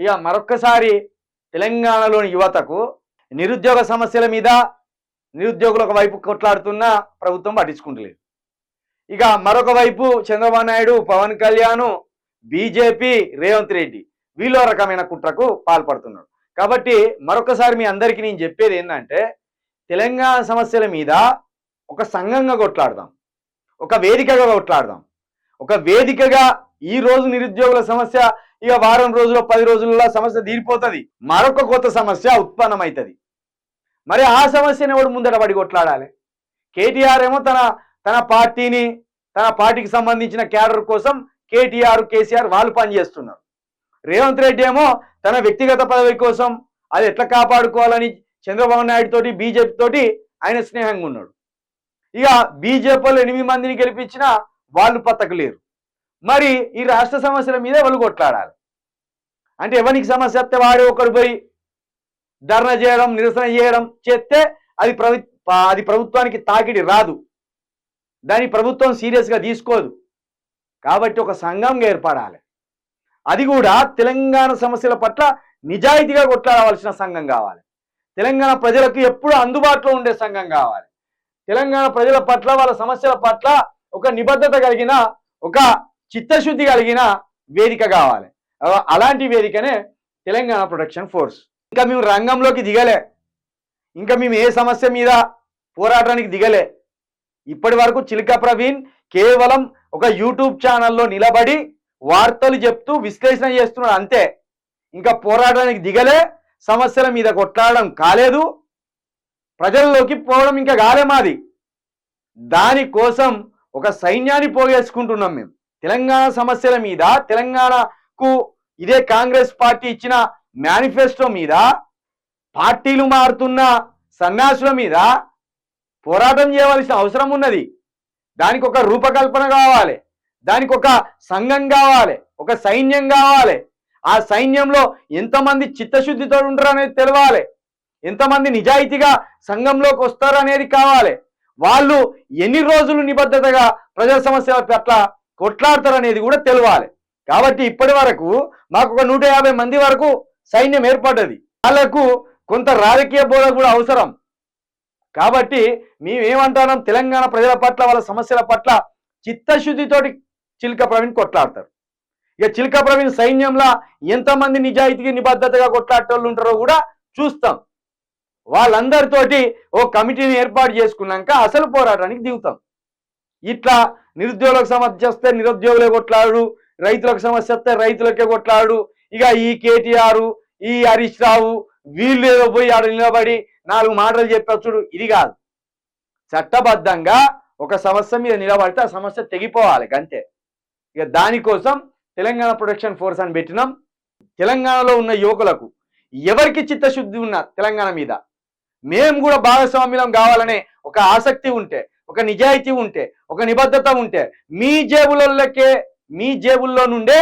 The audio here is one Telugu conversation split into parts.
ఇక మరొక్కసారి తెలంగాణలోని యువతకు నిరుద్యోగ సమస్యల మీద నిరుద్యోగులు ఒక వైపు కొట్లాడుతున్న ప్రభుత్వం పట్టించుకుంటలేదు. ఇక మరొక వైపు చంద్రబాబు నాయుడు, పవన్ కళ్యాణ్, బీజేపీ, రేవంత్ రెడ్డి వీళ్ళో రకమైన కుట్రకు పాల్పడుతున్నారు. కాబట్టి మరొకసారి మీ అందరికీ నేను చెప్పేది ఏంటంటే, తెలంగాణ సమస్యల మీద ఒక సంఘంగా కొట్లాడదాం, ఒక వేదికగా కొట్లాడదాం. ఒక వేదికగా ఈ రోజు నిరుద్యోగుల సమస్య ఇక వారం రోజుల్లో 10 రోజుల్లో సమస్య తీరిపోతుంది, మరొక కొత్త సమస్య ఉత్పన్నమవుతుంది. మరి ఆ సమస్యను ఎవడు ముందట పడి కొట్లాడాలి? కేటీఆర్ ఏమో తన పార్టీకి సంబంధించిన క్యాడర్ కోసం కేటీఆర్, కేసీఆర్ వాళ్ళు పనిచేస్తున్నారు. రేవంత్ రెడ్డి ఏమో తన వ్యక్తిగత పదవి కోసం అది ఎట్లా కాపాడుకోవాలని చంద్రబాబు నాయుడు తోటి, బీజేపీ తోటి ఆయన స్నేహంగా ఉన్నాడు. ఇక బీజేపీలో 8 మందిని గెలిపించినా వాళ్ళు పత్తకు లేరు. మరి ఈ రాష్ట్ర సమస్యల మీద వాళ్ళు కొట్లాడాలి అంటే ఎవరికి సమస్య వస్తే వాడే ఒకడు పోయి ధర్నా చేయడం, నిరసన చేయడం చేస్తే అది ప్రభుత్వానికి తాకిడి రాదు, దాని ప్రభుత్వం సీరియస్గా తీసుకోదు. కాబట్టి ఒక సంఘంగా ఏర్పడాలి. అది కూడా తెలంగాణ సమస్యల పట్ల నిజాయితీగా కొట్లాడవలసిన సంఘం కావాలి. తెలంగాణ ప్రజలకు ఎప్పుడు అందుబాటులో ఉండే సంఘం కావాలి. తెలంగాణ ప్రజల పట్ల, వాళ్ళ సమస్యల పట్ల ఒక నిబద్ధత కలిగిన, ఒక చిత్తశుద్ధి కలిగిన వేదిక కావాలి. అలాంటి వేదికనే తెలంగాణ ప్రొటెక్షన్ ఫోర్స్. ఇంకా మేము రంగంలోకి దిగలే, ఇంకా మేము ఏ సమస్య మీద పోరాటానికి దిగలే. ఇప్పటి వరకు చిలుక ప్రవీణ్ కేవలం ఒక యూట్యూబ్ ఛానల్లో నిలబడి వార్తలు చెప్తూ విశ్లేషణ చేస్తున్నాడు అంతే. ఇంకా పోరాటానికి దిగలే, సమస్యల మీద కొట్లాడడం కాలేదు, ప్రజల్లోకి పోవడం ఇంకా కాలే మాది. దానికోసం ఒక సైన్యాన్ని పోగేసుకుంటున్నాం మేము. తెలంగాణ సమస్యల మీద, తెలంగాణకు ఇదే కాంగ్రెస్ పార్టీ ఇచ్చిన మేనిఫెస్టో మీద, పార్టీలు మారుతున్న సన్యాసుల మీద పోరాటం చేయవలసిన అవసరం ఉన్నది. దానికి ఒక రూపకల్పన కావాలి, దానికి ఒక సంఘం కావాలి, ఒక సైన్యం కావాలి. ఆ సైన్యంలో ఎంతమంది చిత్తశుద్ధితో ఉంటారు అనేది తెలవాలి, ఎంతమంది నిజాయితీగా సంఘంలోకి వస్తారు అనేది కావాలి, వాళ్ళు ఎన్ని రోజులు నిబద్ధతగా ప్రజా సమస్యల పట్ల కొట్లాడతారు అనేది కూడా తెలవాలి. కాబట్టి ఇప్పటి వరకు మాకు ఒక 150 మంది వరకు సైన్యం ఏర్పడ్డది. వాళ్ళకు కొంత రాజకీయ బోధ కూడా అవసరం. కాబట్టి మేమేమంటున్నాం, తెలంగాణ ప్రజల పట్ల, వాళ్ళ సమస్యల పట్ల చిత్తశుద్ధితోటి చిలుక ప్రవీణ్ కొట్లాడతారు. ఇక చిలుక ప్రవీణ్ సైన్యంలో ఎంతమంది నిజాయితీకి నిబద్ధతగా కొట్లాడేటోళ్ళు ఉంటారో కూడా చూస్తాం. వాళ్ళందరితోటి ఓ కమిటీని ఏర్పాటు చేసుకున్నాక అసలు పోరాటానికి దిగుతాం. ఇట్లా నిరుద్యోగులకు సమస్య వస్తే నిరుద్యోగులే కొట్లాడు, రైతులకు సమస్య వస్తే రైతులకే కొట్లాడు. ఇక ఈ కేటీఆర్, ఈ హరీష్ రావు వీళ్ళు ఏదో పోయి ఆడ నిలబడి 4 మాటలు చెప్పొచ్చుడు, ఇది కాదు. చట్టబద్ధంగా ఒక సమస్య మీద నిలబడితే ఆ సమస్య తెగిపోవాలి అంతే. ఇక దానికోసం తెలంగాణ ప్రొటెక్షన్ ఫోర్స్ అని పెట్టినాం. తెలంగాణలో ఉన్న యువకులకు ఎవరికి చిత్తశుద్ధి ఉన్నా తెలంగాణ మీద మేము కూడా భాగస్వామ్యం కావాలనే ఒక ఆసక్తి ఉంటే, ఒక నిజాయితీ ఉంటే, ఒక నిబద్ధత ఉంటే, మీ జేబుల్లో నుండే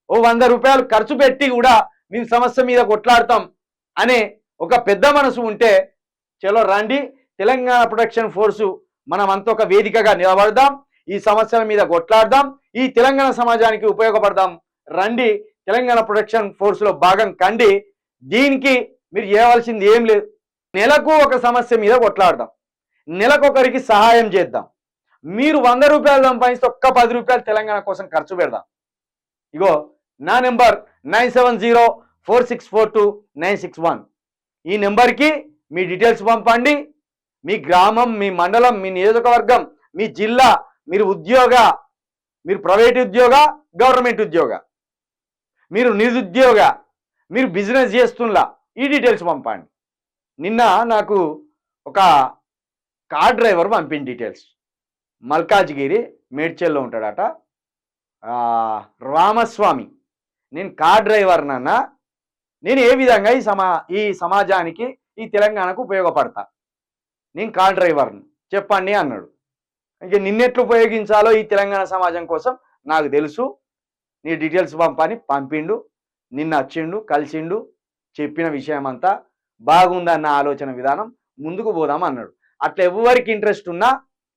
ఓ 100 రూపాయలు ఖర్చు పెట్టి కూడా మేము సమస్య మీద కొట్లాడతాం అనే ఒక పెద్ద మనసు ఉంటే చలో రండి, తెలంగాణ ప్రొటెక్షన్ ఫోర్సు మనమంతా ఒక వేదికగా నిలబడదాం, ఈ సమస్యల మీద కొట్లాడదాం, ఈ తెలంగాణ సమాజానికి ఉపయోగపడదాం. రండి, తెలంగాణ ప్రొటెక్షన్ ఫోర్స్లో భాగం కండి. దీనికి మీరు చేయవలసింది ఏం లేదు, నెలకు ఒక సమస్య మీద కొట్లాడదాం, నెలకొకరికి సహాయం చేద్దాం. మీరు 100 రూపాయలు సంపాదిస్తే ఒక్క 10 రూపాయలు తెలంగాణ కోసం ఖర్చు పెడదాం. ఇగో నా నెంబర్ 9704642961. ఈ నెంబర్కి మీ డీటెయిల్స్ పంపండి. మీ గ్రామం, మీ మండలం, మీ నియోజకవర్గం, మీ జిల్లా, మీరు మీరు ప్రైవేట్ ఉద్యోగ, గవర్నమెంట్ ఉద్యోగ, మీరు నిరుద్యోగ, మీరు బిజినెస్ చేస్తున్నా, ఈ డీటెయిల్స్ పంపండి. నిన్న నాకు ఒక కార్ డ్రైవర్ పంపిన డీటెయిల్స్. మల్కాజ్గిరి మేడ్చల్లో ఉంటాడట, రామస్వామి. నేను కార్ డ్రైవర్ నాన్న, నేను ఏ విధంగా ఈ సమాజానికి, ఈ తెలంగాణకు ఉపయోగపడతా, నేను కార్ డ్రైవర్ని చెప్పండి అన్నాడు. ఇంక నిన్నెట్లు ఉపయోగించాలో ఈ తెలంగాణ సమాజం కోసం నాకు తెలుసు, నీ డీటెయిల్స్ పంపిండు. నిన్న వచ్చిండు, కలిసిండు, చెప్పిన విషయం అంతా బాగుందన్న ఆలోచన విధానం, ముందుకు పోదాం అన్నాడు. అట్లా ఎవరికి ఇంట్రెస్ట్ ఉన్నా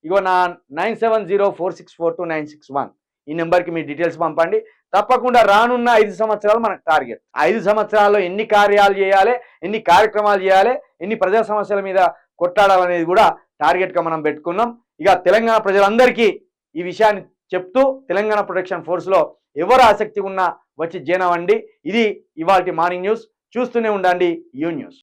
ఇగో నా 9704642961 ఈ నెంబర్కి మీ డీటెయిల్స్ పంపండి. తప్పకుండా రానున్న 5 సంవత్సరాలు మనకు టార్గెట్. 5 సంవత్సరాల్లో ఎన్ని కార్యాలు చేయాలి, ఎన్ని కార్యక్రమాలు చేయాలి, ఎన్ని ప్రజా సమస్యల మీద కొట్లాడాలనేది కూడా టార్గెట్గా మనం పెట్టుకున్నాం. ఇక తెలంగాణ ప్రజలందరికీ ఈ విషయాన్ని చెప్తూ తెలంగాణ ప్రొటెక్షన్ ఫోర్స్లో ఎవరు ఆసక్తి ఉన్నా వచ్చి జాయిన్ అవ్వండి. ఇది ఇవాల్టి మార్నింగ్ న్యూస్. చూస్తూనే ఉండండి యూ న్యూస్.